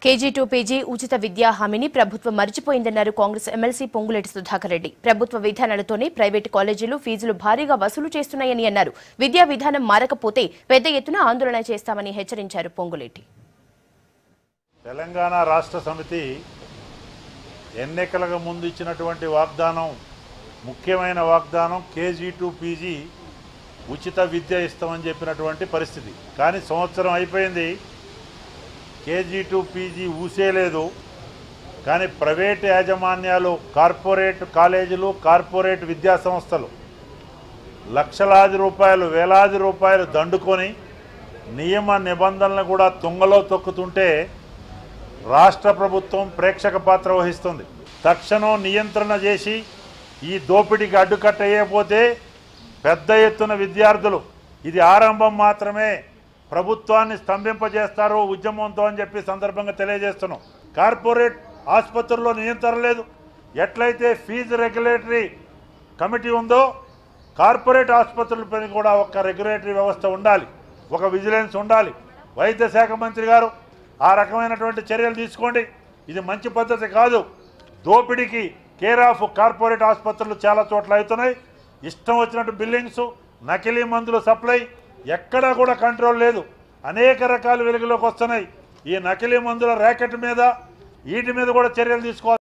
కేజీ2 PG ఉచిత విద్యా హామీని ప్రభుత్వం మర్చిపోయిందన్నారు కాంగ్రెస్ ఎమ్మెల్సీ పొంగులేటి సుధాకర్ రెడ్డి. ప్రభుత్వ విధానాలతోనే ప్రైవేటు కాలేజీలు ఫీజులు భారీగా వసూలు చేస్తున్నాయని అన్నారు. విద్యా విధానం మారకపోతే పెద్ద ఎత్తున ఆందోళన చేస్తామని హెచ్చరించారు పొంగులేటి. తెలంగాణ రాష్ట్ర సమితి ఎన్నికలకు ముందు ఇచ్చినటువంటి వాగ్దానం, ముఖ్యమైన వాగ్దానం కేజీ2 పీజీ ఉచిత విద్య ఇస్తామని చెప్పినటువంటి పరిస్థితి. కానీ సంవత్సరం అయిపోయింది, కేజీ2 పీజీ ఊసేలేదు. కానీ ప్రైవేట్ యాజమాన్యాలు, కార్పొరేట్ కాలేజీలు, కార్పొరేట్ విద్యా సంస్థలు లక్షలాది రూపాయలు, వేలాది రూపాయలు దండుకొని నియమ నిబంధనలను కూడా తుంగలో తొక్కుతుంటే రాష్ట్ర ప్రభుత్వం ప్రేక్షక పాత్ర వహిస్తుంది. తక్షణం నియంత్రణ చేసి ఈ దోపిడీకి అడ్డుకట్ట వేయకపోతే పెద్ద ఎత్తున విద్యార్థులు, ఇది ఆరంభం మాత్రమే, ప్రభుత్వాన్ని స్తంభింపజేస్తారు ఉద్యమంతో అని చెప్పి సందర్భంగా తెలియజేస్తున్నాం. కార్పొరేట్ ఆసుపత్రుల్లో నియంత్రణ లేదు. ఎట్లయితే ఫీజు రెగ్యులేటరీ కమిటీ ఉందో కార్పొరేట్ ఆసుపత్రులపై కూడా ఒక రెగ్యులేటరీ వ్యవస్థ ఉండాలి, ఒక విజిలెన్స్ ఉండాలి. వైద్య శాఖ మంత్రి గారు ఆ రకమైనటువంటి చర్యలు తీసుకోండి. ఇది మంచి పద్ధతి కాదు. దోపిడీకి కేర్ ఆఫ్ కార్పొరేట్ ఆసుపత్రులు చాలా చోట్ల అవుతున్నాయి. ఇష్టం వచ్చినట్టు బిల్లింగ్స్, నకిలీ మందులు సప్లై, ఎక్కడా కూడా కంట్రోల్ లేదు. అనేక రకాల వెలుగులోకి వస్తున్నాయి. ఈ నకిలీ మందుల ర్యాకెట్ మీద, వీటి మీద కూడా చర్యలు తీసుకోవాలి.